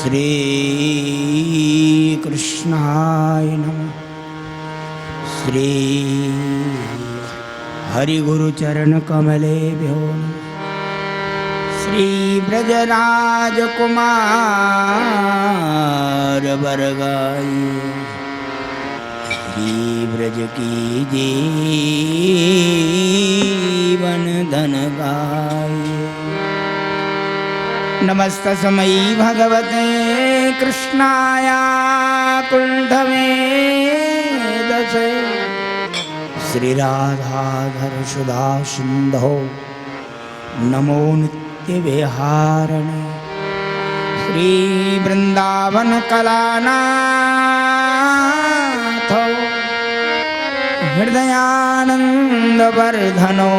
श्री कृष्णाय नमः। श्री हरिगुरु चरण कमलेभ्यो नमः। श्री ब्रजराज कुमार बरगाई श्री ब्रज की जीवन धन गाई। नमस्तस्मै भगवते कृष्णाय कुण्ठमेधसे श्रीराधाधर सुधा सिन्धो नमो नित्यविहारिणे। श्री वृंदावन कलानाथो हृदयानंद वर्धनो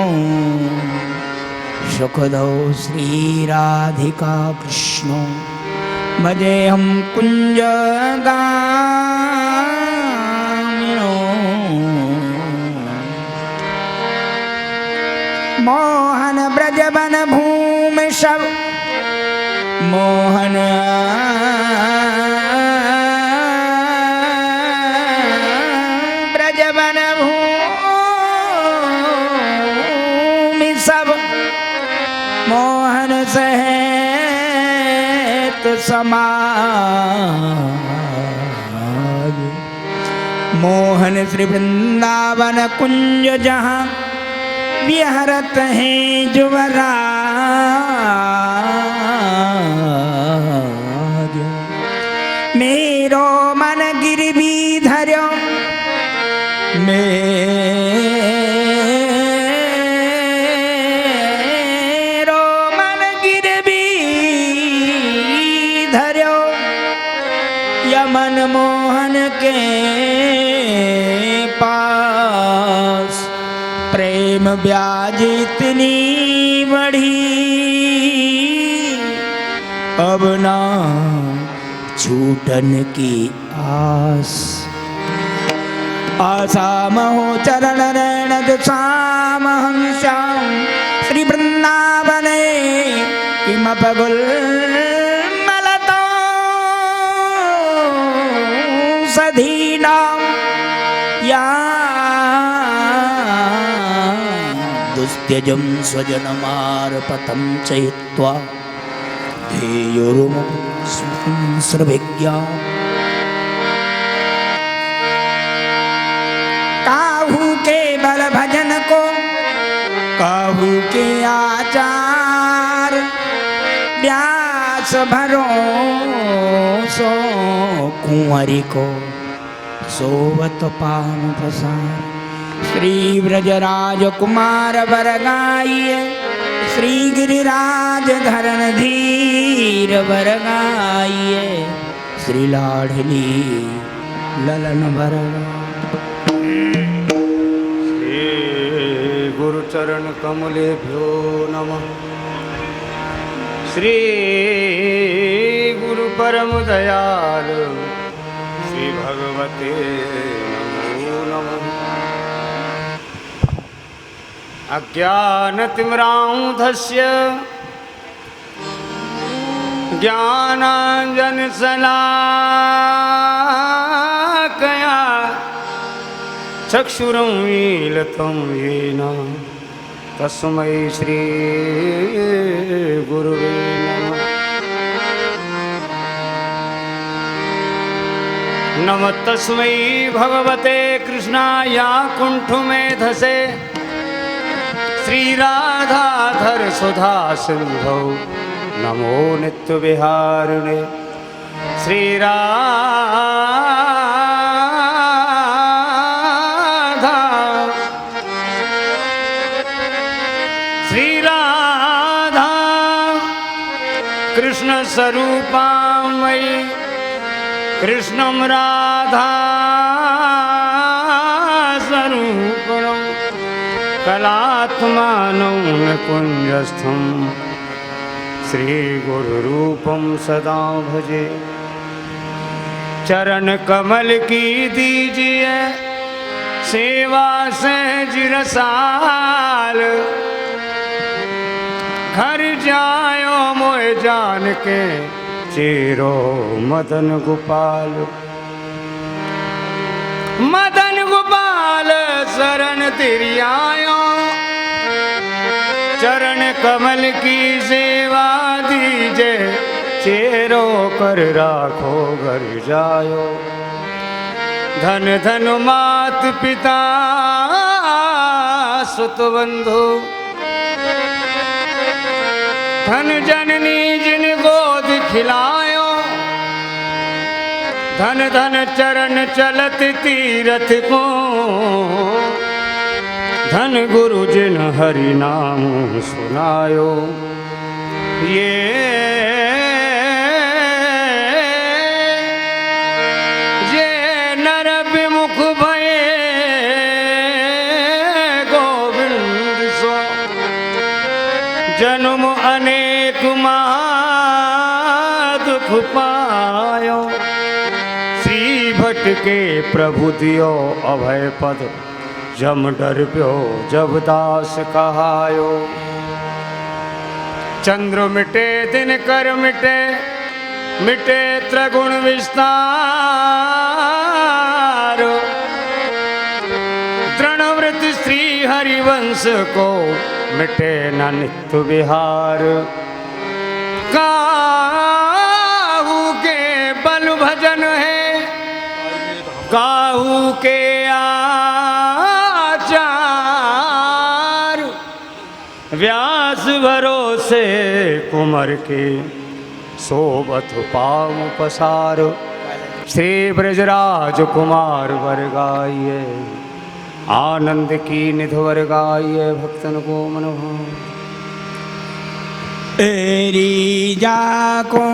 सुखदो श्री राधिका कृष्णो भजेऽहं कुञ्जगामिनो। मोहन ब्रजवन भूमि सब मोहन ब्रजवन भूमि सब मोहन सहित समाज। मोहन श्री वृंदावन कुंज जहाँ विहरत है जुवराज। मेरो मन गिरवी धर्यो मनमोहन के पास प्रेम ब्याज इतनी बढ़ी अब ना छूटन की आस। आसाम हो चरण रण दुसाम हम श्याम श्री वृंदावने किमपगुल सधीनां या दुस्त्यजं स्वजनमार्पतं चयित्वा धेयोरुमस्रभिज्ञा। काहू के बल भजन को काहू के आचार व्यास भरोसो कुंवरी को सोवत पान प्रसार। श्री ब्रजराज कुमार बरगाइए श्री गिरिराज धरण धीर बरगाइए श्री लाडली ललन बरगा। श्री गुरु चरण कमलेभ्यो नमः। श्री गुरु परम दयाल श्री भगवते नमो नमः। अज्ञानतिमिरान्धस्य ज्ञानाञ्जनशलाकया चक्षुरुन्मीलितं येन तस्मै श्री गुरुवे नमः। नमः तस्मै भगवते कृष्णाय कुंठ में धसे श्री राधाधर सुधा सिंधौ नमो नित्य विहारिणे श्री राधा कृष्ण स्वरूपामयि कृष्णं राधा स्वरूपं कलात्मानं कुञ्जस्थं श्रीगुरुरूपं सदा भजे चरण कमल की दीजिए सेवा सहज रसाल घर जायो मोए जान के चेरो मदन गोपाल मदन गोपाल शरण तेरी आयो चरण कमल की सेवा दीजे चेरो कर राखो घर जायो धन धन मात पिता सुत बंधु धन जननी जिन गोद खिलायो धन धन चरण चलत तीरथ को धन गुरु जिन हरि नाम सुनायो ये नर विमुख भये गोविंद सो जन्म अनेक दुख पायो श्री भट्ट के प्रभु दियो अभय पद जम डर प्यो जब दास कहायो चंद्र मिटे दिन कर मिटे मिटे त्रिगुण विस्तार तृणवृत श्री हरिवंश को मिटे न नित्य विहार काहू के बल भजन है काहू के आचार व्यास भरोसे कुमर के सोबत पाव पसार श्री ब्रजराज कुमार वर गाइए आनंद की निधवर गाइए भक्तन को मनोभाव तेरी जाको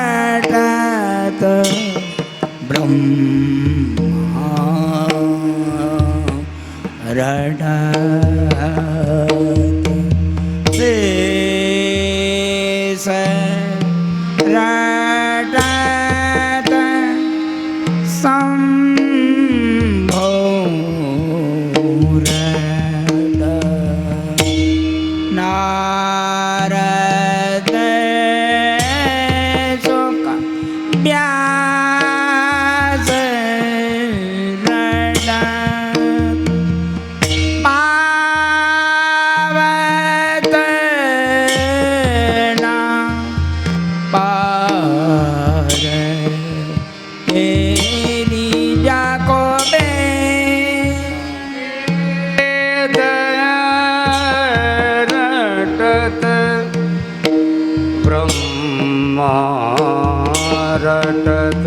बेदराटत ब्रह्मा रटत शेष रटत शंभो नारद शोक व्यास रटत पावत ना पार तेरी जाको रटत ब्रह्मा रटत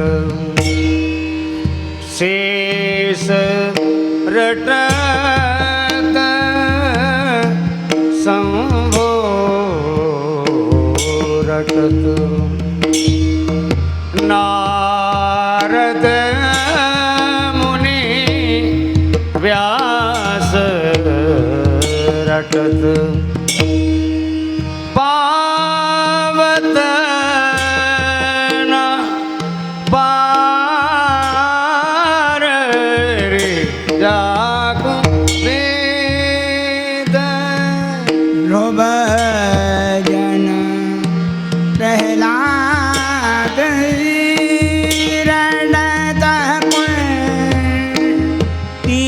शेष रटत शंभो रटत नारद मुनि व्यास रटत पावत न पार रे जाको वेद भजन प्रहलाद रटत कुंती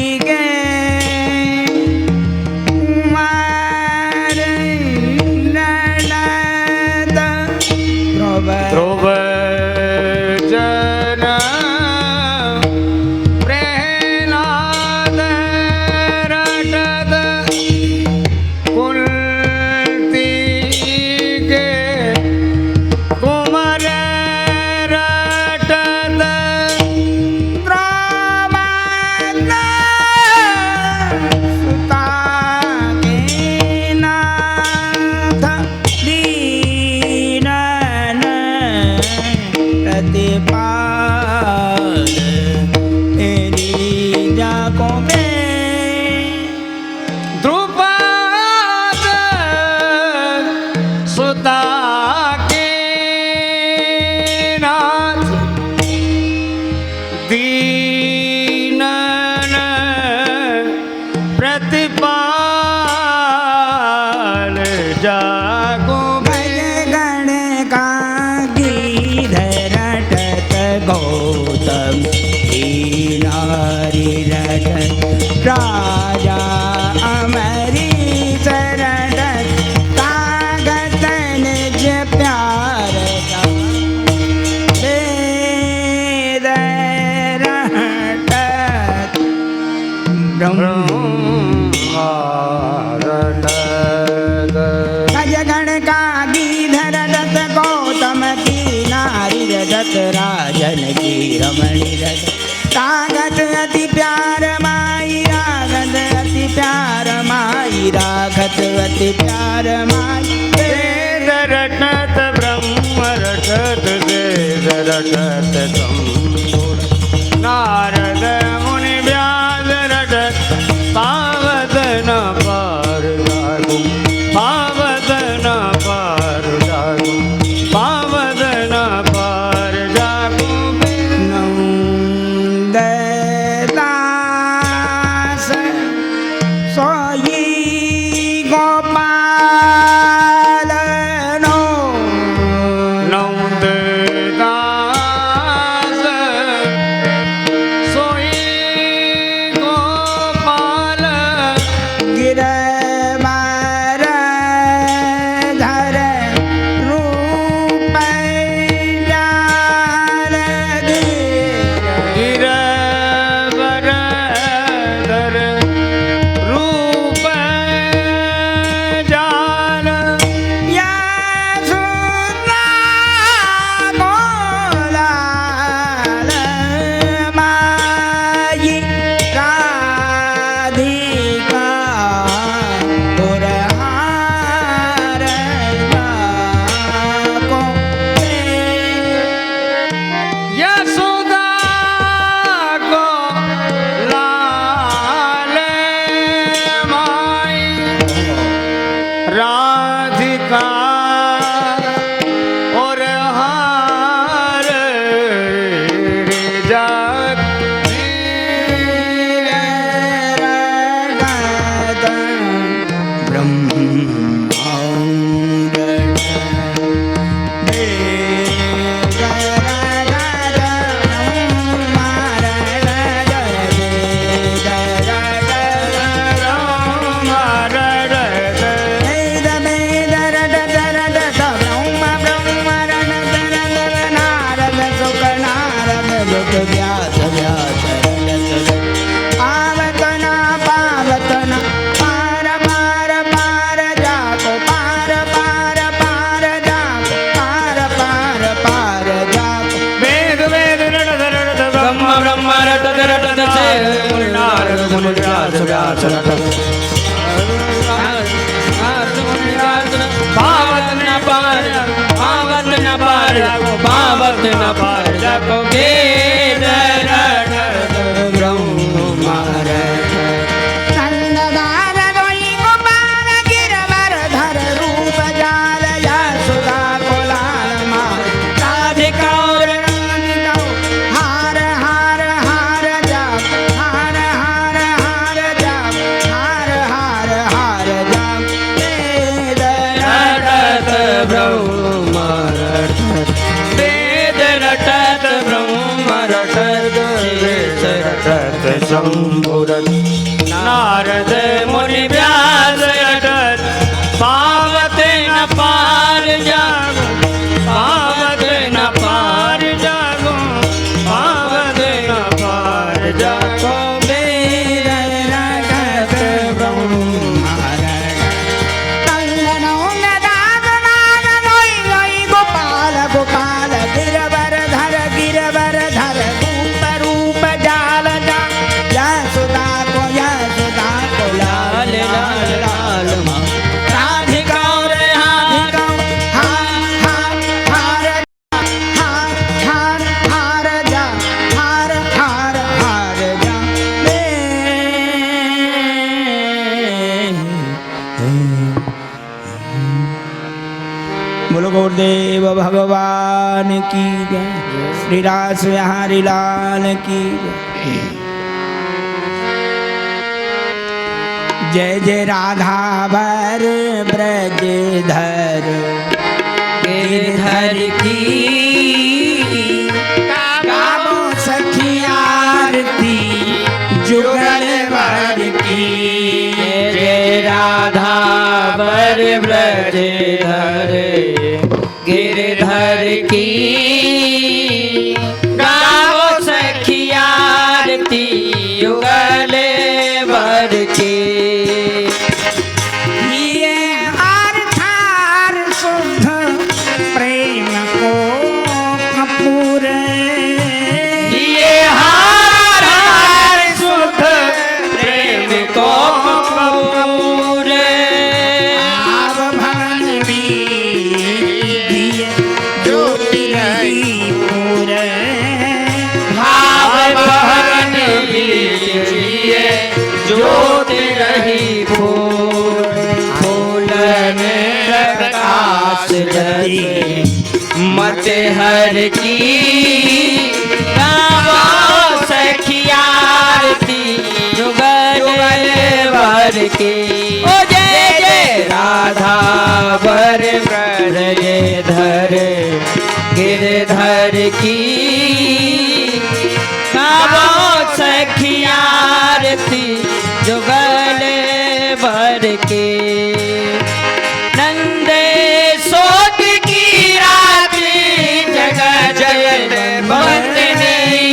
कुमार रटत ध्रुव जन प्रहलाद रटत कुंती के कुमार रटत प्रतिपाल जागो भज गण का गिरधर रटत गौतम नारी रटत राजा अमरीश रटत कागत निज प्यार का वेद रटत भज गण का गिरधर रटत गौतम की नारी रटत राजन की रमणी रटत रागत अति प्यार माई रागत अति प्यार माई रागत अति प्यार माई वेद रटत ब्रह्म रटत वेद रटत संपूर्ण नारद मुनि व्यास रटत पावत न पार लागू पावत न पार लागू पावत न पार जागू नंददास सोई गोपाल नो नंददास सोई गोपाल गिरवार धर रूप जाल गिरवर धर रूप जाल यशोदा बोलाल माई राधिका पुरहार को यशोदा को लाल माई राधिका और हार जात व्यास व्यास पावतना पावतना पार पार पार जाको पार पार पार जाको पार पार पार जाको वेद वेद रटत रटत ब्रह्म ब्रह्म रटत रटत से नारद मुनि व्यास व्यास रटत पावत न पार पावत न पार पावत न पार जाको वेद रटत ब्रह्म नंददार दोई गोपाल गिरवर धर रूप जाल यशोदा को लाल माँ राधिका और राधिका हार हार हार जाको हार हार हार जाको हार हार हार जाको वेद रटत ब्रह्म रटत वेद रटत ब्रह्म रटत वेद रटत शंभुरत नारद मुनि व्यास रटत पावत न पार जागो पावत भगवान की जय। श्री रास बिहारी लाल की जय। जय जय राधा वर ब्रज धर गिरधर की गावो सखी आरती जुगल वर की। जय राधा वर ब्रज धर गिरधर की गावो सखी आरती युगल वर की। ये अर्थार शुद्ध प्रेम को कपूर। ये हार हार शुद्ध प्रेम को कपूर। आव भवन भी दिए ज्योति रही पूर। भाव भवन बीजिए ज्योति रही फूल। फूल में प्रकाश जले मत हर की गावो सखी आरती जुगल वर की। ओ जय जय राधा वर ब्रज धर गिरधर की गावो सखी आरती जुगल वर की। नंदे सोत की रात्रि जगत बंदनी।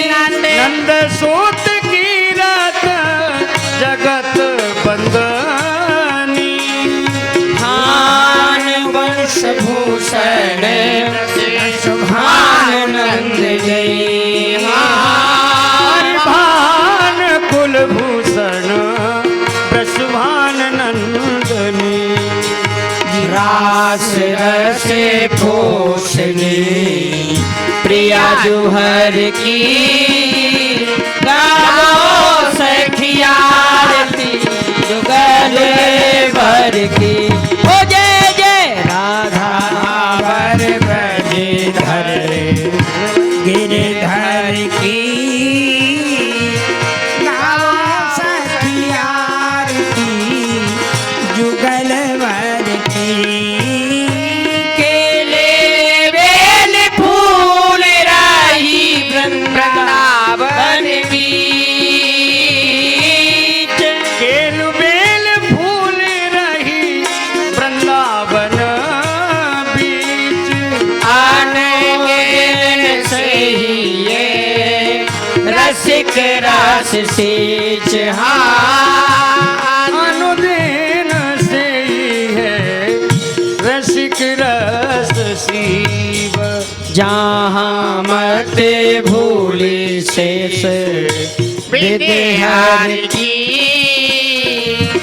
नंद सूत की रात जगत बंदनी। भान वंश भूषण भान नंद जय। भान कुलभूषण प्रसुभान नंदनी। रास रस पोषणी प्रिया जुहर की गावो सखी आरती जुगल वर की। ओ जय जय राधा वर ब्रज धर गिरधर की गावो सखी आरती जुगल वर की। केले बेल फूल राही वृंदावन बीच। केलु बेल फूल रही वृंदावन बीच। आनंद से ही ये रसिक रस सींच। अनुदिन से ही है रसिक रस शिव। जहाँ मत भूली शेष विद्यार की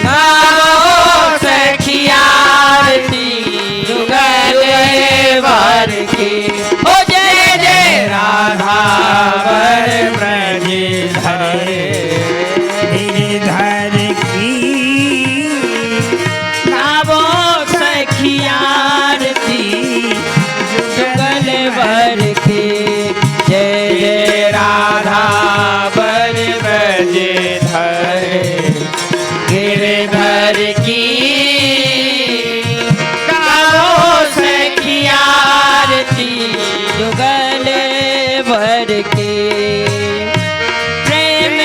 गावो सखी आरती जुगल वर की। ओ जय जय राधा वर ब्रज धर गिरधर की गावो सखी आरती जुगल वर की। जय जय राधा वर ब्रज धर गिरधर की गावो सखी आरती जुगल वर की। प्रेम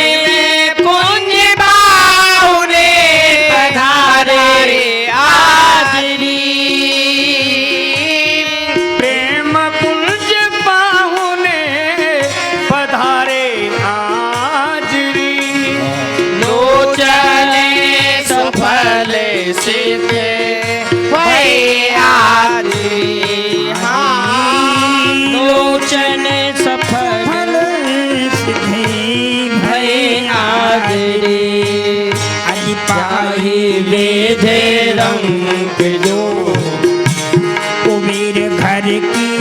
कुंज बाहुरे पधारे आदरी। प्रेम कुंज बाहुने पधारे आजरी। लोचन सफल सिद्ध भय आदि। लोचन सफल फल सिद्धि भय आदि। अति पाहि वेद रंग जो कुबेर घर की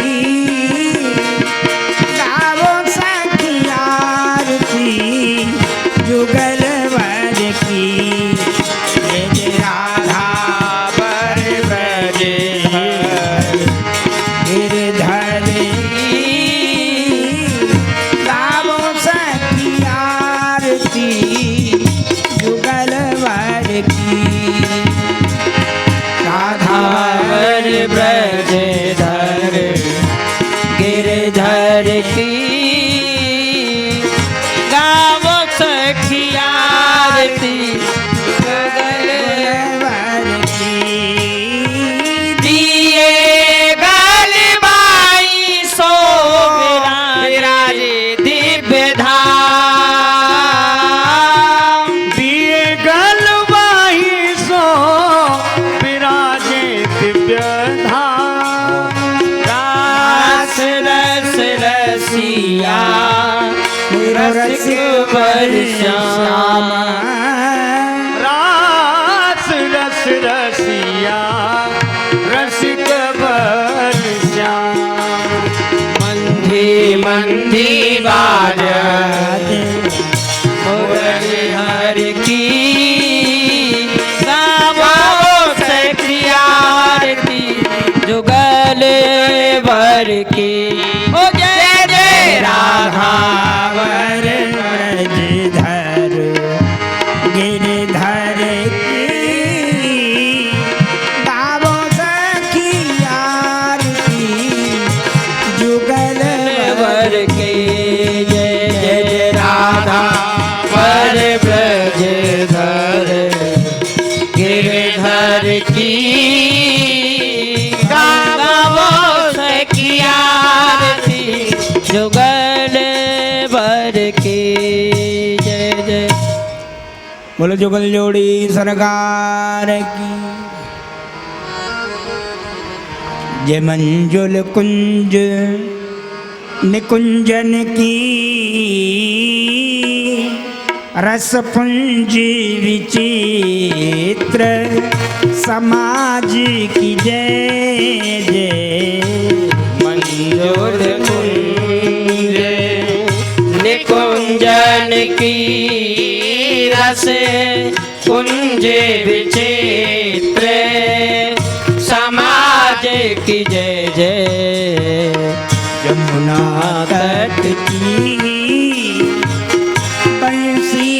गावो सखी आरती जुगल वर की। जय जय राधा वर ब्रज धर ब्रजधर गिरधर की गावो सखिया आरती वर की दिए गलबाई सो विराजे दिव्य धाम दिए गलबाई सो विराजे दिव्य धाम रास रस रसिया रस वर्षाम रास रस रसिया रसिक बल श्याम मंदी मंदी बाजत मुरली हर की गावो सखिया आरती जुगल भर की ओ जय जय राधा वर ब्रजधर गिरधर की गावो सखी आरती जुगल वर के जय जय राधा वर ब्रजधर गिरधर की गावो सखिया आरती जुगल भर के जय जय। बोलो जुगल जोड़ी सरकार की जय। मंजुल कुंज निकुंजन की रस पुंज विचित्र समाज की जय जय। मंजूर कुंज निकुंजन की रस कुंज विचित्र समाज की जय जय। यमुना तट की बंसी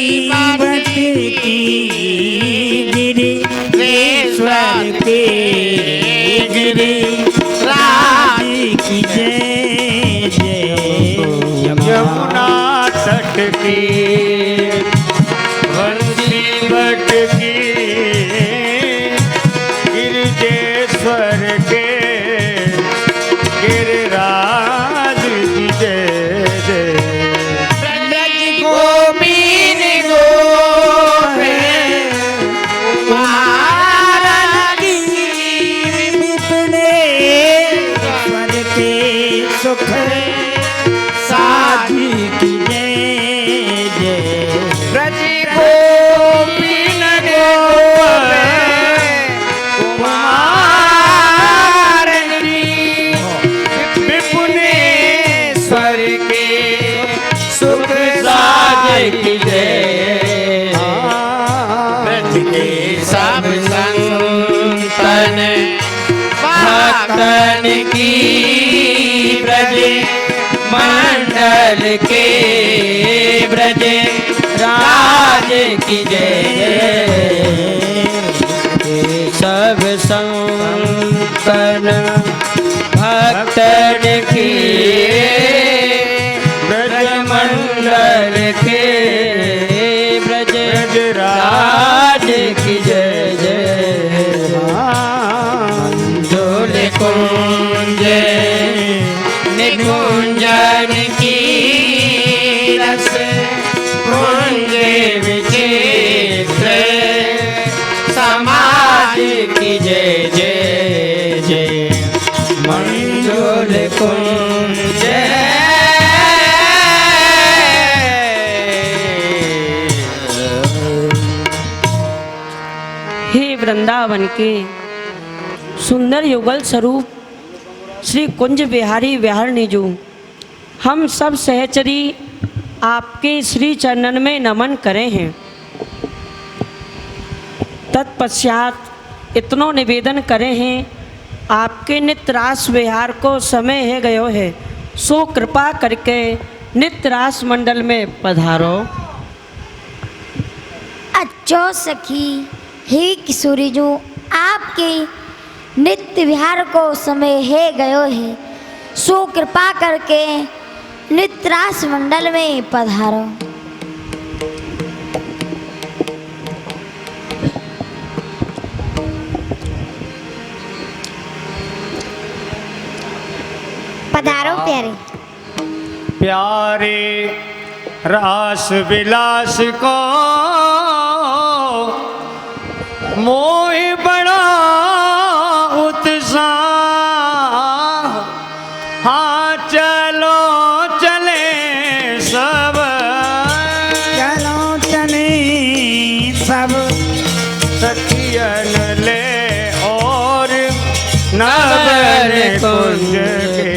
बट की गिरीश्वर के गिरी राज की जय जय। यमुना तट की बंसी बट की गिरिजेश्वर के गिरिराज की जय जय। ब्रज गोपीन गोपे महारानी विपिने स्वर के सुख साज की जय जय। ब्रज गोपीन गोपे कुमारनी विपुनेश्वर के सुख साज की जय। ब्रज के सब संतन भक्तन की ब्रज मंडल के ब्रज राज की जय जय। सब संतन भक्तन की ब्रज मंडल के ब्रज राज की जय जय। मंजुल कुंज निकुंजन की रस कुंज विचित्र समाज की जय जय जय। मंजुल कुंज हे वृंदावन के सुंदर युगल स्वरूप श्री कुंज बिहारी विहार निजू, हम सब सहचरी आपके श्री चरणन में नमन करे हैं। तत्पश्चात इतनो निवेदन करे हैं, आपके नित्य रास विहार को समय है गयो है, सो कृपा करके नित्य रास मंडल में पधारो। अच्छो सखी, हे किशोरी जो आपके नित्य विहार को समय है गयो है, सो कृपा करके नित्य रास मंडल में पधारो। पधारो प्यारे। प्यारे रास विलास को मोह बड़ा उत्साह, हाँ चलो चले सब, चलो चले सब सखियन ले और नगर कुंज के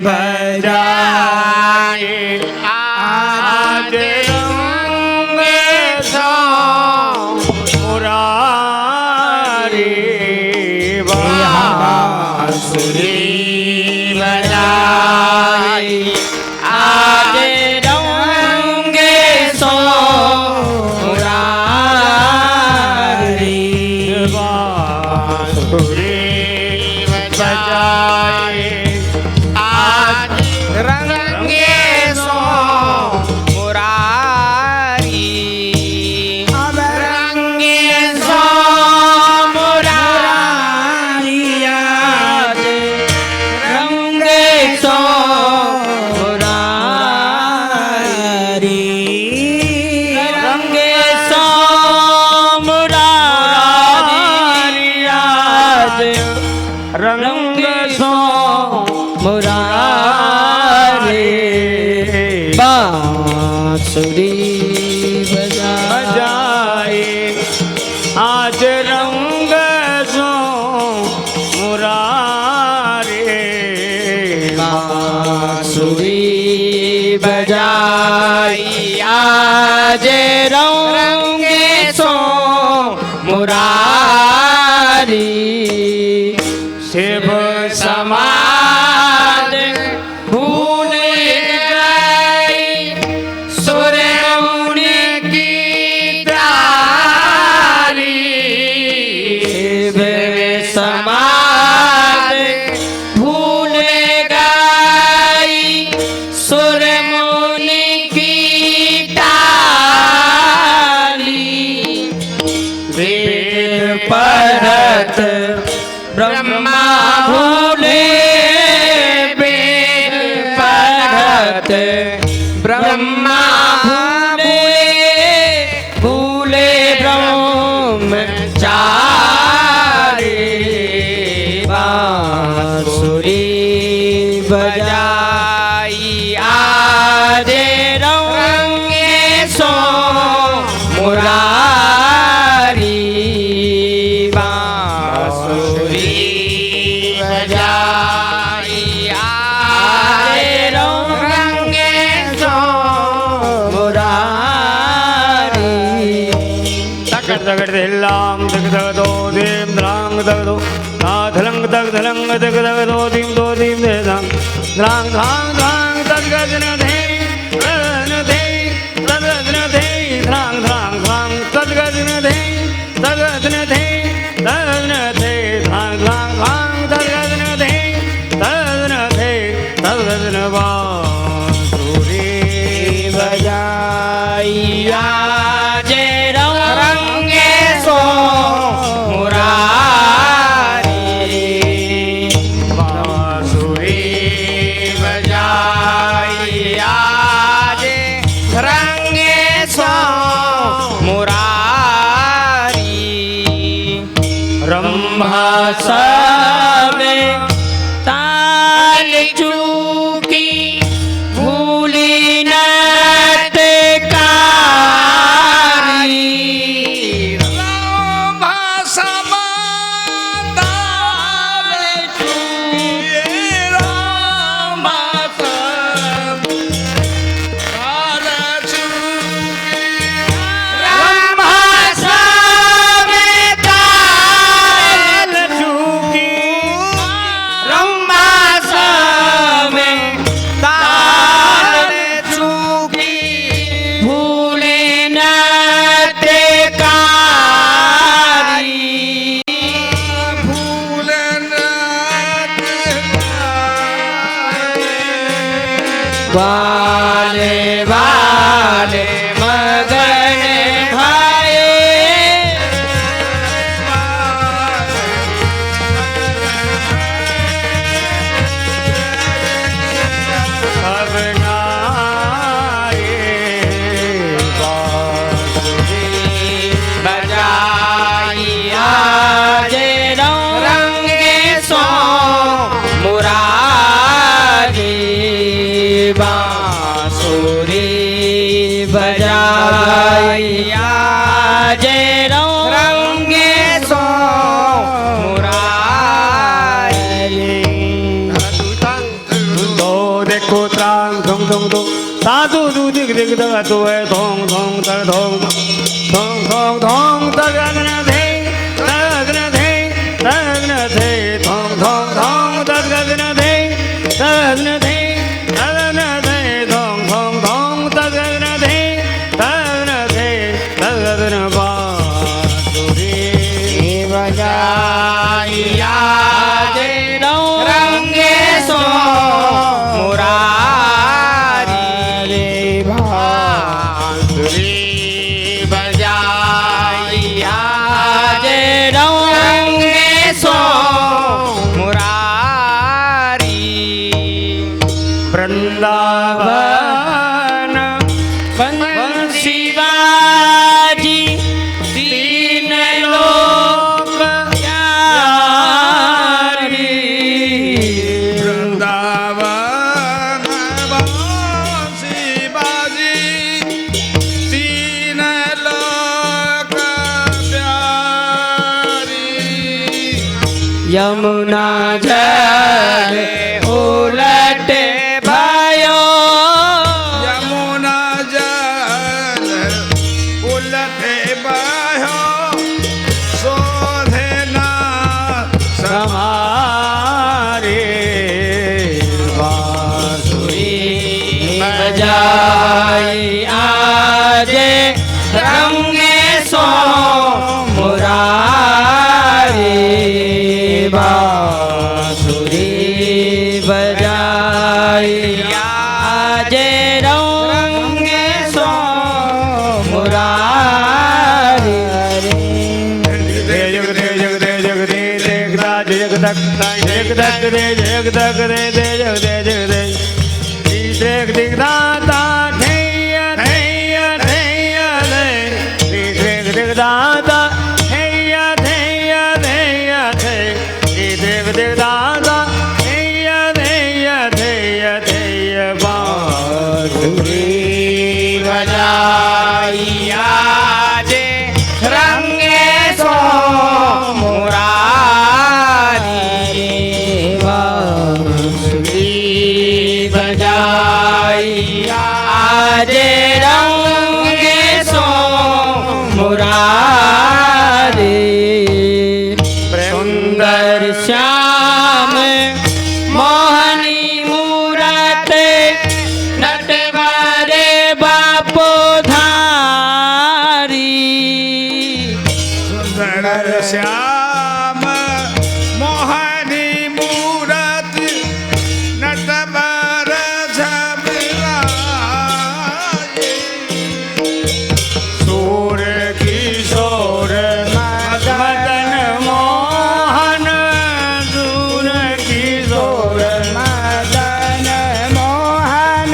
बजाए आज रंग सो मुरारी, बांसुरी बजाए आज रंग सो मुरारी, बांसुरी बजाए आज रंगे सो मुरारी, अब रंगे सो मुरारी, आज रंगे सो मुरारी, रंगे सो मुरारी, आज रंग सो मुरारी, बांसुरी बजाए आज रंग सो मुरारी, बांसुरी बजाई आज रंगे सो मुरारी, शिव समाज भूल गई सुर मुनि की तारी, शिव समाज भूल गई सुर मुनि की ताली, वेद पढ़त ब्रह्मा भूले, वेद पढ़त ब्रह्मा भूले, भूले ब्रह्मचारी, बांसुरी बजाई आज रंगे सो मुरारी, बांसुरी बजाई आज रंगे सो मुरारी, तकड़ तकड़ दिल्लाम तक तक दो दीम द्रांग तक दो धलंग तक धलंग तक तक दो दीम दे दांग द्रांग धांग धांग तक गजन धे गजन धे गजन धे द्रांग धांग धांग तक गजन धे गजन धे गजन धे धांग धांग धांग तक गजन धे गजन धे गजन बांसुरी बजाई आज रंगे सो मुरारी, बांसुरी बजाई आज रंगे सो मुरारी, रंभा सब ताल चूकी भूली नटकारी, रंभा सब ताल चूकी, रंभा सब ताल चूकी, रंभा सब वाले वाले मगन भाए सब नाये बजाई आज रंगे सो मुरारी बांसुरी बजाई आज रंगे सो मुरारी दो देखो त्रांग धोंग धोंग दो साधु दू दिग दिग दग दो है धोंग धोंग तग धोंग धोंग धोंग धोंग तगन धे तगन धे तगन धे धोंग धोंग धोंग तगन धे तगन धे तगन धे धोंग धोंग धोंग तगन धे तगन धे तगन बांसुरी बजाई आज रंगे सो मुरारी बांसुरी बजाई आज रंगे सो मुरारी वृंदावन बंसी बाजी तीन लोक प्यारी वृंदावन बांसी बाजी तीन लोक प्यारी यमुना जल उलटे भयो यमुना जल उलटे बहो शोधे ना समारे बांसुरी बजाई आज रंगे सो मुरारी बांसुरी बजाई आज रंगे सो मुरारी जग दे जग दे जग दे देखदा जग तक जग तक दे जग तक दे जग दे जग दे देख दिखदा ता ठैया ठैया ठैया दे देख दिखदा ता ठैया ठैया ठैया ठे देख दिखदा ता ठैया ठैया ठैया ठैया बांसुरी बजाई आज रंगे सो मुरारी बांसुरी बजाई आज रंगे सो मुरारी सुंदर श्याम मोहनी मूरत नटवारे बापो धारी सुंदर श्याम मोहनी मूरत नटवर झबलाए सूर किशोर मदन मोहन सूर किशोर मदन मोहन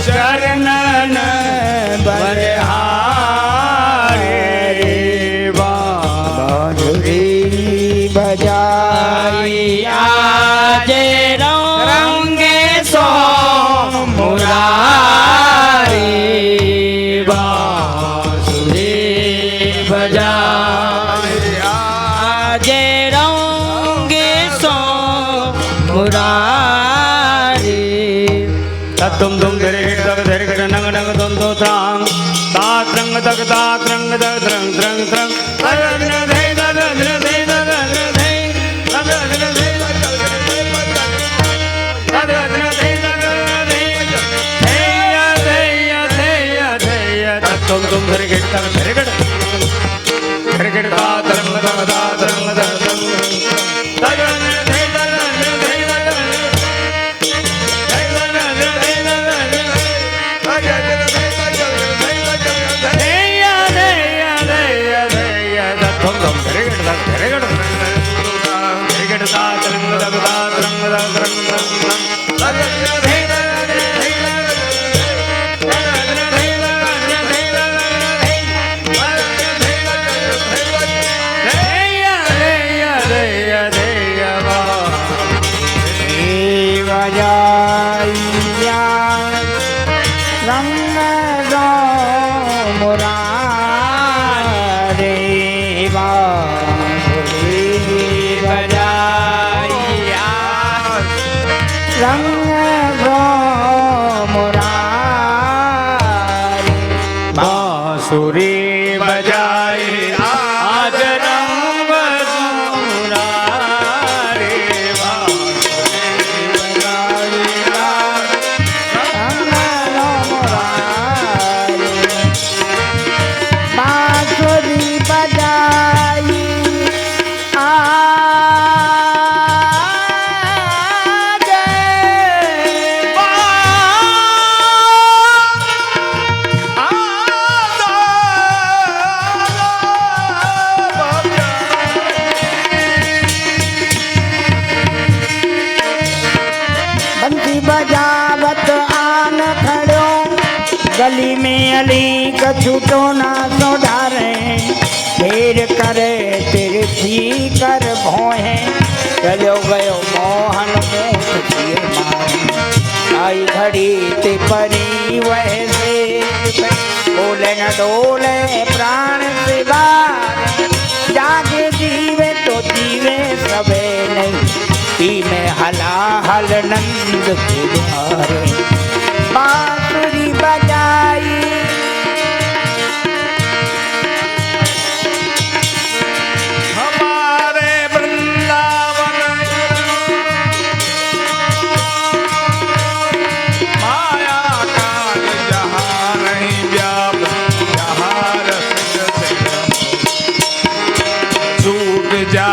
चरणन बरहारे बांसुरी बजाई आज रंगे सो मुरारी बांसुरी बजाई आज रंगे सो मुरारी तुम धरे तक धरे कर नंग नंग तुम तो त्रांग तात रंग तक त्रंग त्रंग त्रंग अग्न धे दग अग्न धे दग अग्न धे दग अग्न धे दग अग्न धे दग धैया धैया धैया धैया तुम धरे तक धरे कर तात रंग तक त्रंग बंसी बजावत आन खड़ो गली में अली कछूटो ना सोधारे फेर करे तिरछी कर भोए चलो गयो मोहन मूठ सिर मारे आई घड़ी ते परी वैसे बोले न डोले प्राण से बार जागे जीवे तो जीवे सबे नहीं पी में हला हल नंद के द्वारे बांसुरी बजाई हमारे वृंदावन माया काल जहाँ नहीं व्याप जहाँ रस छूट जा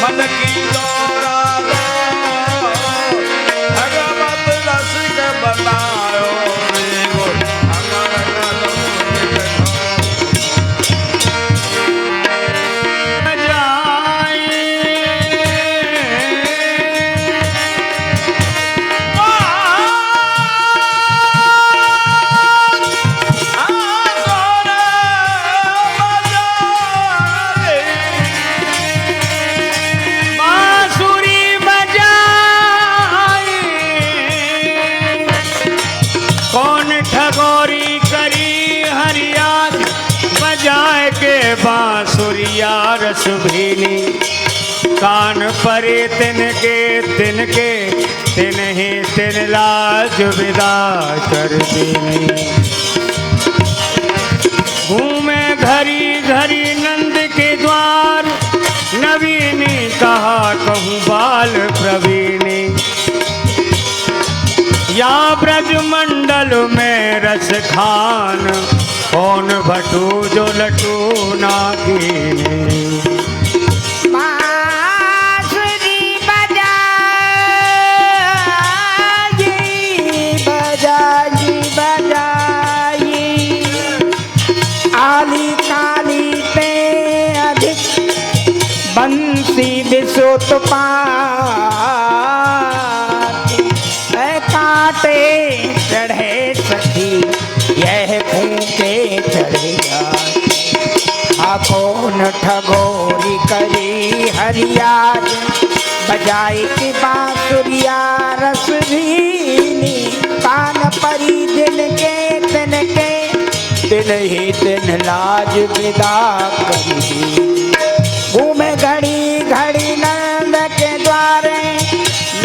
मन की दौरा भगवत रसिक बतायो बांसुरिया रस भीनी कान परे तिनके तिनके तिन ही तिन लाज विदा कर दीनी घूमे घरी घरी नंद के द्वार नवीनी कहा कहूँ बाल प्रवीणी या ब्रज मंडल में रस खान कौन भटू जो लटू ना कीने बांसुरी बजाई बजाई आली काली पे अधिक बंसी बिसुत काटे चढ़े सखी यह फूके चढ़िया आखोन ठगोरी करी हरियाज बजाई की बांसुरिया रस भीनी कान परी दिन के दिन ही दिन लाज विदा करी घूमे घड़ी घड़ी नंद के द्वारे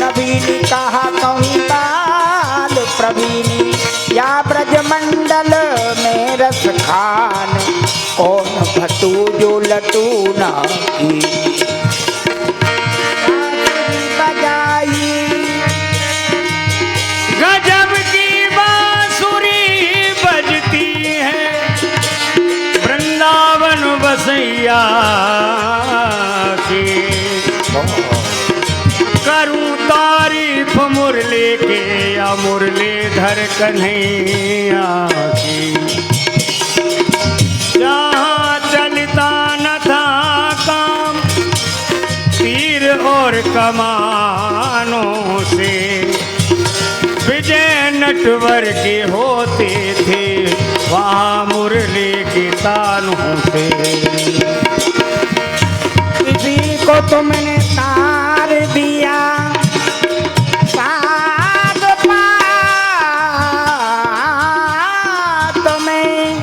नवीनी कहा कहूँ बाल प्रवीणी या ब्रज मंडल में रस खान कौन भटू जो लटू ना की बजाई गजब की बांसुरी बजती है वृंदावन बसैया की करूं तारीफ मुरली के या मुरलीधर कन्हैया की जहाँ चलता न था काम तीर और कमानों से विजय नटवर के होते थे वहाँ मुरली की तानों से किसी को तुमने तार दिया साग पात में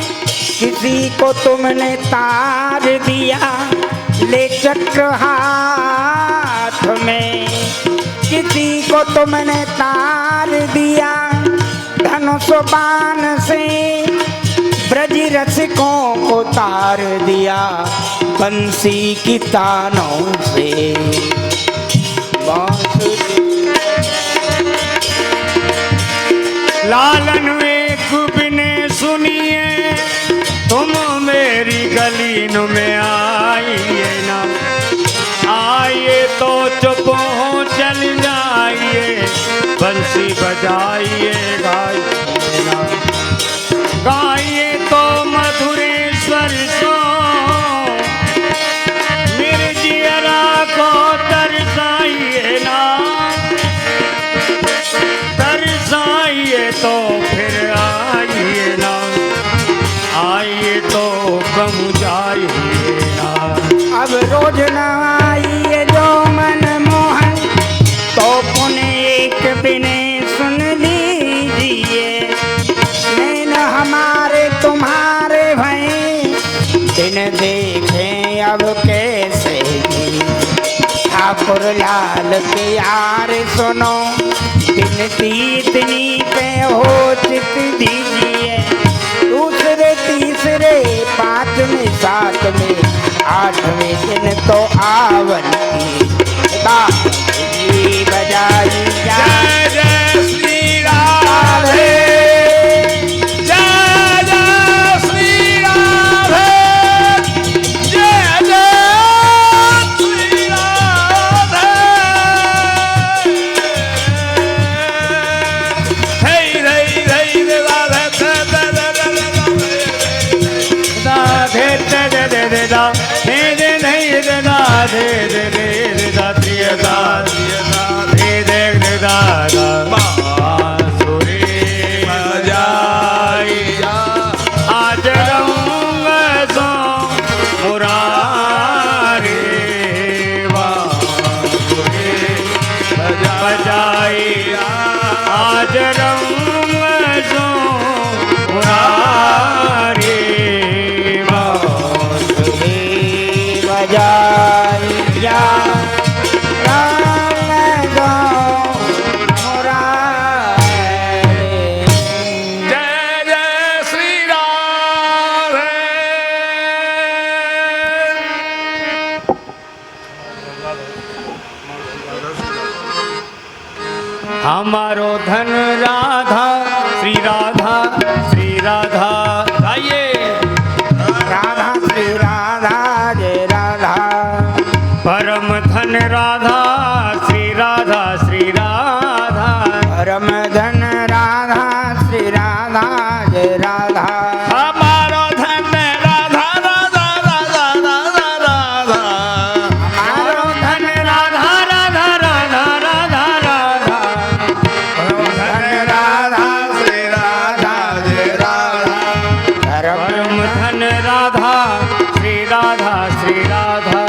किसी को तुमने तार दिया ले चक्र हाथ में किसी को तुमने तार दिया धनुष बाण से ब्रज रसिकों को तार दिया बंसी की तानों से लालन एक बिने सुनिए तुम मेरी गली दीन में आइए ना, आइए तो चुप हो चल जाइए, बंसी बजाइए गाइए ना, गाइए तो मधुरेश्वर सो, मेरे जियरा को तरसाइए ना, तरसाइए तो फिर आइए ना, आइए तो कम जाइए ना। अब रोज न आइए जो मन मोहन, तो पुण्य एक बिने सुन लीजिए, नैन हमारे तुम्हारे भय, दिन देखें अब कैसे जी, ठाकुर लाल के यार सुनो, दिन तीतनी पे हो चित दीजिए, दूसरे तीसरे पांचवें सातवें आठवें दिन तो आवन की बांसुरी बजाई जाए। जय जय श्री राधे, जय जय श्री राधे, जय जय श्री राधे। हे रे रे रे राधे राधे दे दे दे दा, हे दे नहीं दे दा, दे दे दे दा, त्रिय दा दे दे दे दा, बांसुरी बजाई आज रंग सो मुरारी, बांसुरी बजाई आज रंग सो मुरारी, बजाई जा रंग गो मुरारी। जय जय श्री राधे। हमारो धन राधा श्री राधा, श्री राधा गाइए, राधा श्री राधा जय राधा, परम धन राधा श्री राधा, श्री राधा, परम धन राधा श्री राधा जय राधा, हमारो धन राधा राधा राधा राधा राधा, हमारो धन राधा राधा राधा राधा राधा, धन राधा श्री राधा जय राधा, परम धन राधा श्री राधा, श्री राधा।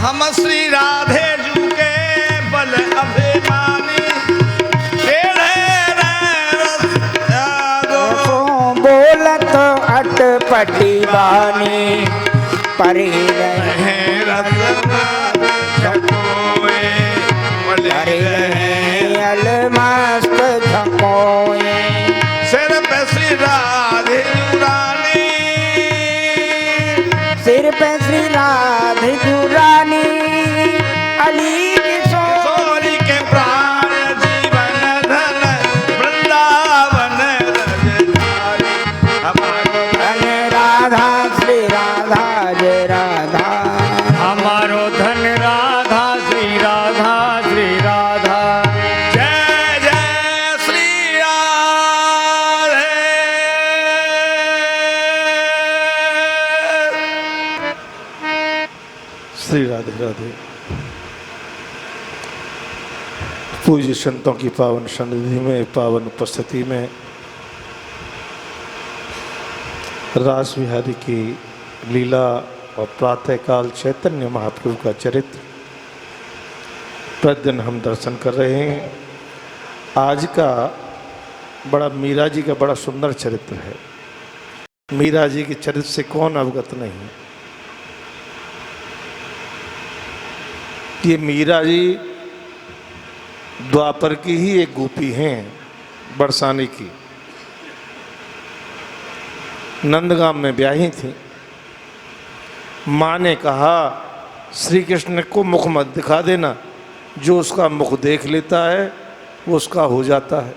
हम श्री राधे जू के बल अभिमानी, बोलत अटपटी बानी, परी रहे परी रहे अलमस्त झकोए, सिर पे श्री राधे रानी, सिर पे श्री राधे रानी, अली सोरी के प्राण जीवन धन वृंदावन रजधारी, हमारो धन राधा श्री राधा जय राधा, हमारो धन राधा श्री राधा, श्री राधा। जय जय श्री राधे। श्री राधे राधे। पूज्य संतों की पावन सन्निधि में, पावन उपस्थिति में रास बिहारी की लीला और प्रातःकाल चैतन्य महाप्रभु का चरित्र प्रतिदिन हम दर्शन कर रहे हैं। आज का बड़ा मीरा जी का बड़ा सुंदर चरित्र है। मीरा जी के चरित्र से कौन अवगत नहीं। ये मीरा जी द्वापर की ही एक गोपी हैं, बरसाने की, नंदगाम में ब्याही थी। माँ ने कहा श्री कृष्ण को मुख मत दिखा देना, जो उसका मुख देख लेता है वो उसका हो जाता है।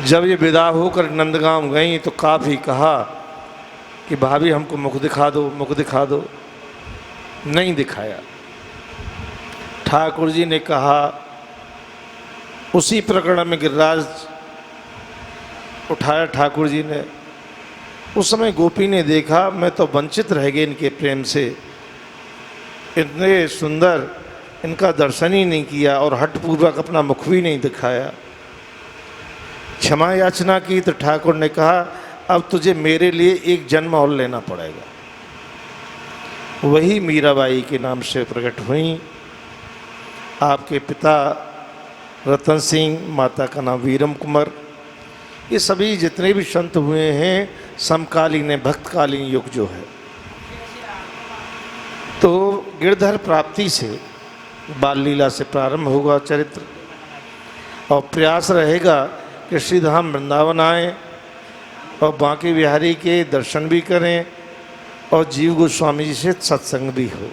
जब ये विदा होकर नंदगांव गई तो काफ़ी कहा कि भाभी हमको मुख दिखा दो, मुख दिखा दो। नहीं दिखाया। ठाकुर जी ने कहा, उसी प्रकरण में गिरिराज उठाया ठाकुर जी ने। उस समय गोपी ने देखा मैं तो वंचित रह गए इनके प्रेम से, इतने सुंदर, इनका दर्शन ही नहीं किया और हठपूर्वक अपना मुख भी नहीं दिखाया। क्षमा याचना की तो ठाकुर ने कहा, अब तुझे मेरे लिए एक जन्म और लेना पड़ेगा। वही मीराबाई के नाम से प्रकट हुई। आपके पिता रतन सिंह, माता का नाम वीरम कुंवर, ये सभी जितने भी संत हुए हैं समकालीन है, भक्तकालीन युग जो है। तो गिरधर प्राप्ति से बाल लीला से प्रारंभ होगा चरित्र, और प्रयास रहेगा कि श्रीधाम वृंदावन आएँ और बांके बिहारी के दर्शन भी करें और जीव गोस्वामी जी से सत्संग भी हो।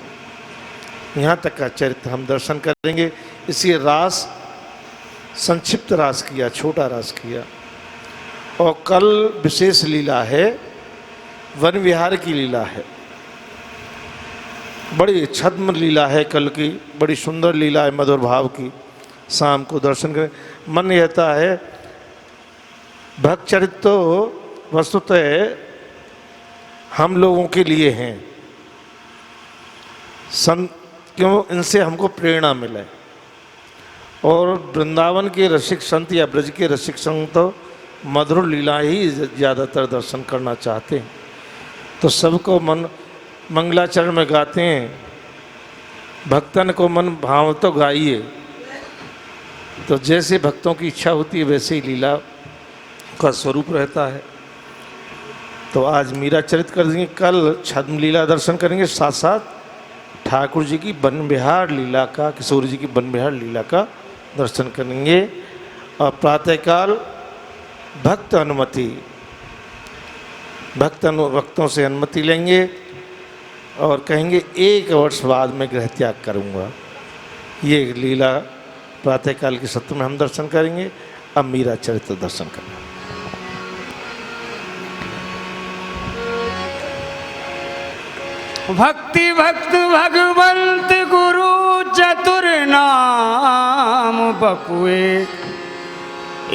यहाँ तक का चरित्र हम दर्शन करेंगे। इसलिए रास संक्षिप्त रास किया, छोटा रास किया। और कल विशेष लीला है, वन विहार की लीला है। बड़ी छद्म लीला है कल की, बड़ी सुंदर लीला है मधुर भाव की। शाम को दर्शन करें। मन रहता है भक्त चरित्र तो वस्तुतः हम लोगों के लिए हैं, संत, क्यों इनसे हमको प्रेरणा मिले। और वृंदावन के रसिक संत या ब्रज के रसिक संत तो मधुर लीला ही ज़्यादातर दर्शन करना चाहते हैं। तो सबको मन मंगलाचरण में गाते हैं, भक्तन को मन भाव तो गाइए। तो जैसे भक्तों की इच्छा होती है वैसे ही लीला का स्वरूप रहता है। तो आज मीरा चरित कर देंगे, कल छद्म लीला दर्शन करेंगे, साथ साथ ठाकुर जी की वन विहार लीला का, किशोर जी की वन विहार लीला का दर्शन करेंगे। और प्रातःकाल भक्त अनुमति, भक्तों से अनुमति लेंगे और कहेंगे 1 वर्ष बाद मैं गृह त्याग करूँगा। ये लीला प्रातःकाल के सत्र में हम दर्शन करेंगे। अब मीरा चरित्र दर्शन करेंगे। भक्ति भक्त भगवंत गुरु चतुर नाम बपुए,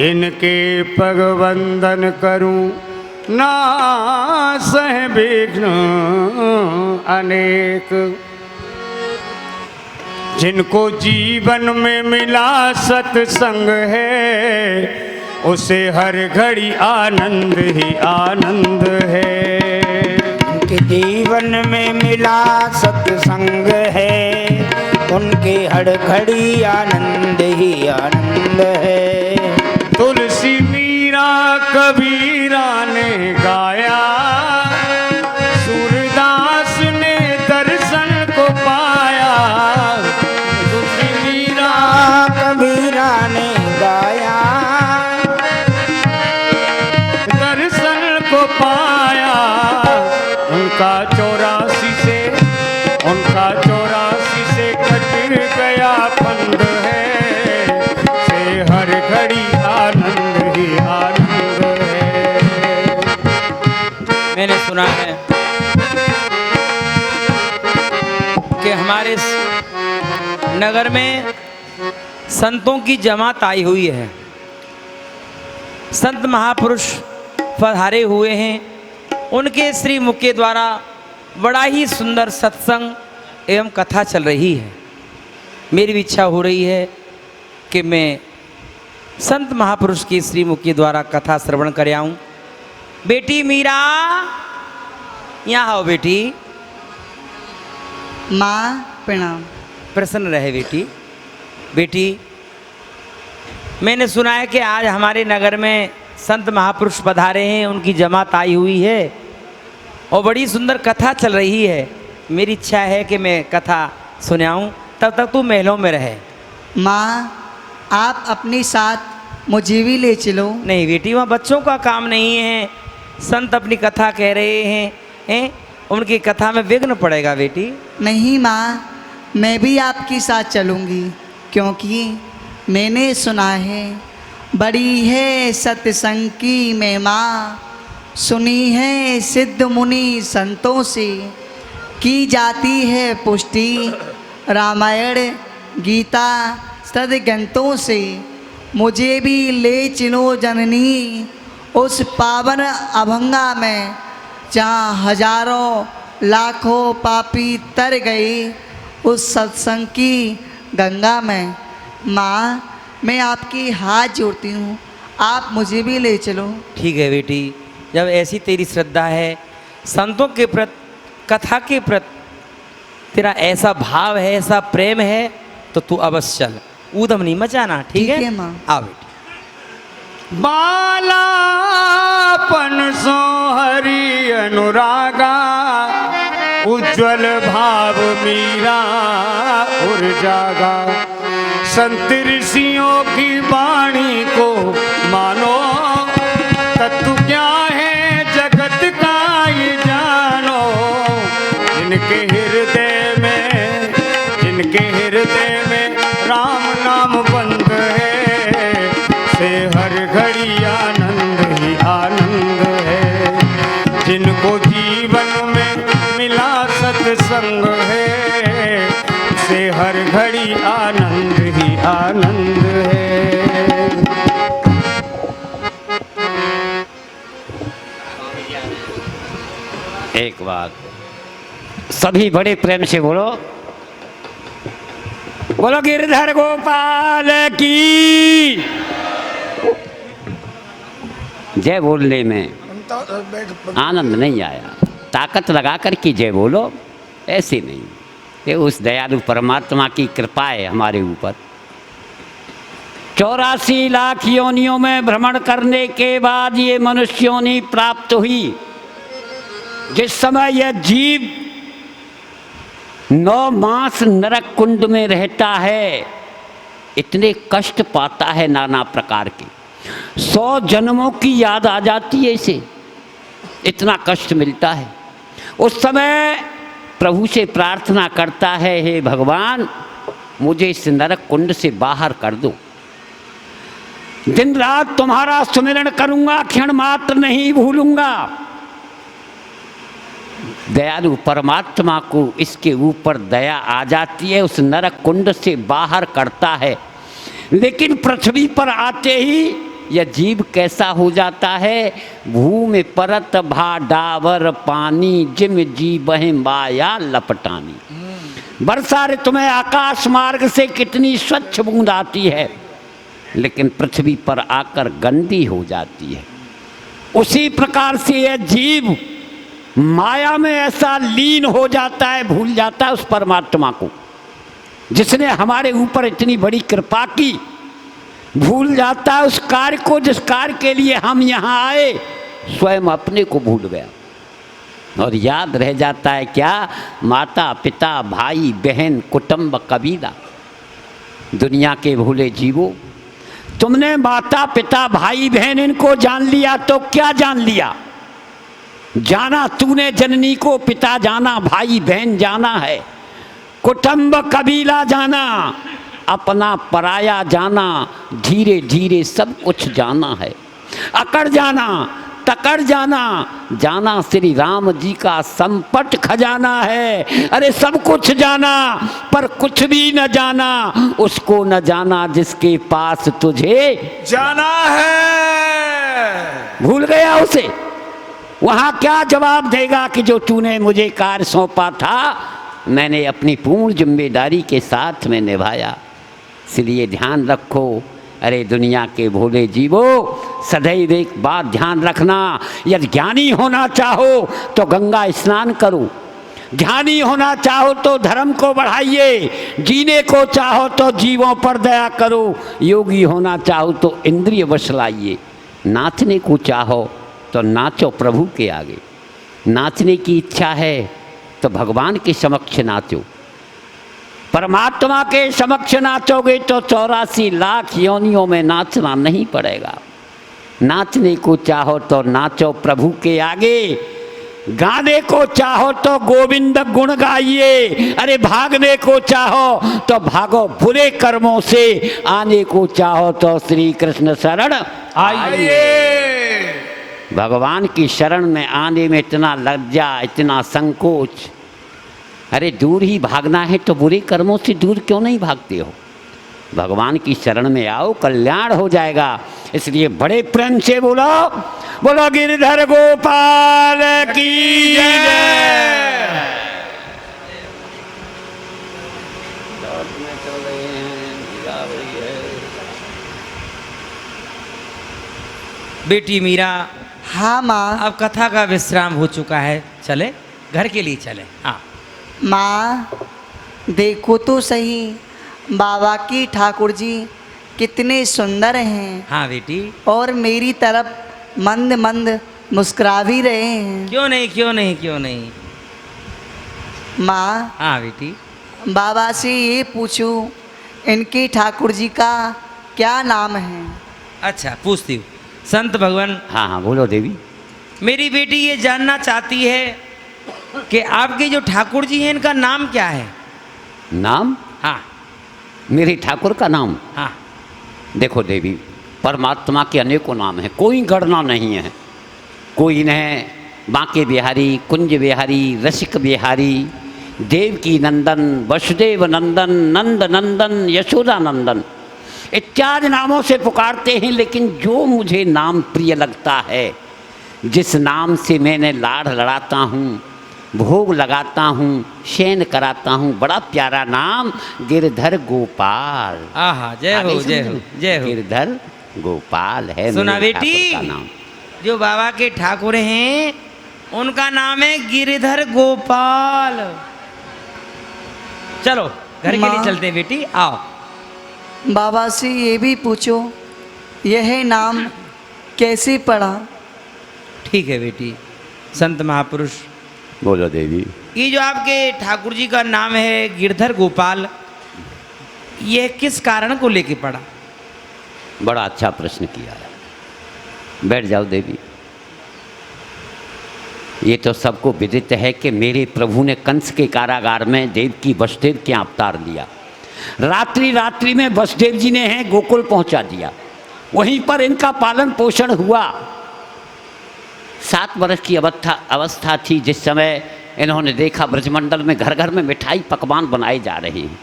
इनके पग वंदन करूं ना सह विघ्न अनेक। जिनको जीवन में मिला सत्संग है, उसे हर घड़ी आनंद ही आनंद है। उनके जीवन में मिला सत्संग है, उनके हर घड़ी आनंद ही आनंद है। तुलसी मीरा कबीरा ने गाया, सूरदास ने दर्शन को पाया। तुलसी मीरा कबीरा ने गाया, दर्शन को पाया। उनका 84 से कट गया फंद है, से हर घड़ी आनंद ही आनंद है। मैंने सुना है कि हमारे नगर में संतों की जमात आई हुई है। संत महापुरुष पधारे हुए हैं। उनके श्री मुख के द्वारा बड़ा ही सुंदर सत्संग एवं कथा चल रही है। मेरी भी इच्छा हो रही है कि मैं संत महापुरुष के श्री मुख के द्वारा कथा श्रवण कर आऊं। बेटी मीरा, यहाँ आओ बेटी। माँ प्रणाम। प्रसन्न रहे बेटी। बेटी, मैंने सुना है कि आज हमारे नगर में संत महापुरुष पधारे हैं, उनकी जमात आई हुई है और बड़ी सुंदर कथा चल रही है। मेरी इच्छा है कि मैं कथा सुनाऊं, तब तक तू महलों में रहे। माँ, आप अपने साथ मुझे भी ले चलो। नहीं बेटी, वहाँ बच्चों का काम नहीं है। संत अपनी कथा कह रहे हैं, उनकी कथा में विघ्न पड़ेगा बेटी। नहीं माँ, मैं भी आपके साथ चलूँगी, क्योंकि मैंने सुना है बड़ी है सत्संग की महिमा, सुनी है सिद्ध मुनि संतों से, की जाती है पुष्टि रामायण गीता सद्ग्रंथों से। मुझे भी ले चलो जननी उस पावन अभंगा में, जहाँ हजारों लाखों पापी तर गए उस सत्संग की गंगा में। माँ, मैं आपकी हाथ जोड़ती हूँ, आप मुझे भी ले चलो। ठीक है बेटी, जब ऐसी तेरी श्रद्धा है, संतों के प्रति, कथा के प्रति तेरा ऐसा भाव है, ऐसा प्रेम है, तो तू अवश्य चल, ऊधम नहीं मचाना। ठीक है माँ। आ बेटी। बालापन सो हरि अनुरागा, उज्ज्वल भाव मीरा उर जागा। संत ऋषियों की वाणी को मानो, तत्व क्या है जगत का ये जानो। जिनके हृदय में राम नाम बंद है, से हर घड़ी आनंद ही आनंद है। जिनको जीवन में मिला सत्संग है, से हर घड़ी आनंद ही आनंद है। एक बात सभी बड़े प्रेम से बोलो, बोलो गिरधर गोपाल की जय। बोलने में आनंद नहीं आया, ताकत लगा कर की जय बोलो, ऐसे नहीं। ये उस दयालु परमात्मा की कृपा है हमारे ऊपर। 84 लाख योनियों में भ्रमण करने के बाद ये मनुष्य योनि प्राप्त हुई। जिस समय यह जीव 9 मास नरक कुंड में रहता है, इतने कष्ट पाता है नाना प्रकार के। 100 जन्मों की याद आ जाती है इसे, इतना कष्ट मिलता है। उस समय प्रभु से प्रार्थना करता है, हे भगवान मुझे इस नरक कुंड से बाहर कर दो। दिन रात तुम्हारा सुमिरन करूंगा, क्षण मात्र नहीं भूलूंगा। दयालु परमात्मा को इसके ऊपर दया आ जाती है, उस नरक कुंड से बाहर करता है। लेकिन पृथ्वी पर आते ही यह जीव कैसा हो जाता है, भूमि परत भा डावर पानी, जिम जीवहि माया लपटानी। वर्षा ऋतु में आकाश मार्ग से कितनी स्वच्छ बूंद आती है, लेकिन पृथ्वी पर आकर गंदी हो जाती है। उसी प्रकार से यह जीव माया में ऐसा लीन हो जाता है, भूल जाता है उस परमात्मा को जिसने हमारे ऊपर इतनी बड़ी कृपा की। भूल जाता है उस कार्य को जिस कार्य के लिए हम यहाँ आए, स्वयं अपने को भूल गया। और याद रह जाता है क्या, माता पिता भाई बहन कुटुंब कबीला। दुनिया के भूले जीवो, तुमने माता पिता भाई बहन इनको जान लिया तो क्या जान लिया। जाना तूने जननी को, पिता जाना, भाई बहन जाना है, कुटुंब कबीला जाना, अपना पराया जाना, धीरे धीरे सब कुछ जाना है। अकड़ जाना, तकड़ जाना, जाना श्री राम जी का संपट खजाना है। अरे सब कुछ जाना पर कुछ भी न जाना, उसको न जाना जिसके पास तुझे जाना है। भूल गया उसे। वहाँ क्या जवाब देगा कि जो तूने मुझे कार्य सौंपा था मैंने अपनी पूर्ण जिम्मेदारी के साथ में निभाया। इसलिए ध्यान रखो, अरे दुनिया के भोले जीवो, सदैव एक बात ध्यान रखना, यदि ज्ञानी होना चाहो तो गंगा स्नान करो, ज्ञानी होना चाहो तो धर्म को बढ़ाइए, जीने को चाहो तो जीवों पर दया करो, योगी होना चाहो तो इंद्रिय वश लाइए, नाचने को चाहो तो नाचो प्रभु के आगे, नाचने की इच्छा है तो भगवान के समक्ष नाचो, परमात्मा के समक्ष नाचोगे तो 84 लाख योनियों में नाचना नहीं पड़ेगा। नाचने को चाहो तो नाचो प्रभु के आगे, गाने को चाहो तो गोविंद गुण गाइए, अरे भागने को चाहो तो भागो बुरे कर्मों से, आने को चाहो तो श्री कृष्ण शरण आइए। भगवान की शरण में आने में इतना लज्जा, इतना संकोच। अरे दूर ही भागना है तो बुरे कर्मों से दूर क्यों नहीं भागते हो? भगवान की शरण में आओ, कल्याण हो जाएगा। इसलिए बड़े प्रेम से बोलो, बोलो गिरधर गोपाल की जय। बेटी मीरा, हाँ माँ। अब कथा का विश्राम हो चुका है, चले घर के लिए चले। हाँ माँ देखो तो सही, बाबा की ठाकुर जी कितने सुंदर हैं। हाँ बेटी, और मेरी तरफ मंद मंद मुस्कुरा भी रहे हैं। क्यों नहीं क्यों नहीं क्यों नहीं। माँ हाँ बेटी, बाबा से ये पूछूं, इनके ठाकुर जी का क्या नाम है? अच्छा पूछती हूँ। संत भगवान, हाँ हाँ बोलो देवी। मेरी बेटी ये जानना चाहती है कि आपके जो ठाकुर जी हैं इनका नाम क्या है? नाम? हाँ मेरे ठाकुर का नाम? हाँ। देखो देवी, परमात्मा के अनेकों नाम हैं, कोई गणना नहीं है। कोई इन्हें बांके बिहारी, कुंज बिहारी, रसिक बिहारी, देवकी नंदन, वसुदेव नंदन, नंद नंदन, यशोदा नंदन इत्यादि नामों से पुकारते हैं। लेकिन जो मुझे नाम प्रिय लगता है, जिस नाम से मैंने लाड़ लड़ाता हूँ, भोग लगाता हूँ, शयन कराता हूँ, बड़ा प्यारा नाम गिरधर गोपाल। आहा, जय हो जय हो जय हो। गिरधर गोपाल है सुना मेरे बेटी, ठाकुर का नाम। जो बाबा के ठाकुर हैं उनका नाम है गिरधर गोपाल। चलो घर के लिए माँ। चलते हैं बेटी, आओ। बाबा से ये भी पूछो, यह नाम कैसे पड़ा? ठीक है बेटी। संत महापुरुष, बोलो देवी। ये जो आपके ठाकुर जी का नाम है गिरधर गोपाल, यह किस कारण को लेके पड़ा? बड़ा अच्छा प्रश्न किया है। बैठ जाओ देवी। ये तो सबको विदित है कि मेरे प्रभु ने कंस के कारागार में देवकी वसुदेव के अवतार लिया। रात्रि रात्रि में वसुदेव जी ने हैं गोकुल पहुंचा दिया, वहीं पर इनका पालन पोषण हुआ। 7 वर्ष की अवस्था थी जिस समय इन्होंने देखा ब्रजमंडल में घर घर में मिठाई पकवान बनाए जा रहे हैं।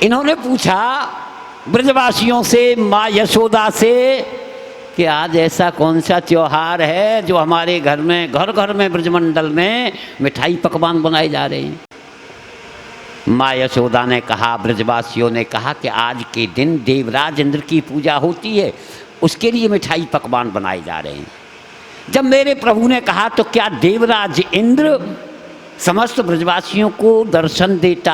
इन्होंने पूछा ब्रजवासियों से, माँ यशोदा से, कि आज ऐसा कौन सा त्योहार है जो हमारे घर में, घर घर में ब्रजमंडल में मिठाई पकवान बनाए जा रहे हैं। माँ यशोदा ने कहा, ब्रजवासियों ने कहा कि आज के दिन देवराज इंद्र की पूजा होती है, उसके लिए मिठाई पकवान बनाए जा रहे हैं। जब मेरे प्रभु ने कहा तो क्या देवराज इंद्र समस्त ब्रजवासियों को दर्शन देता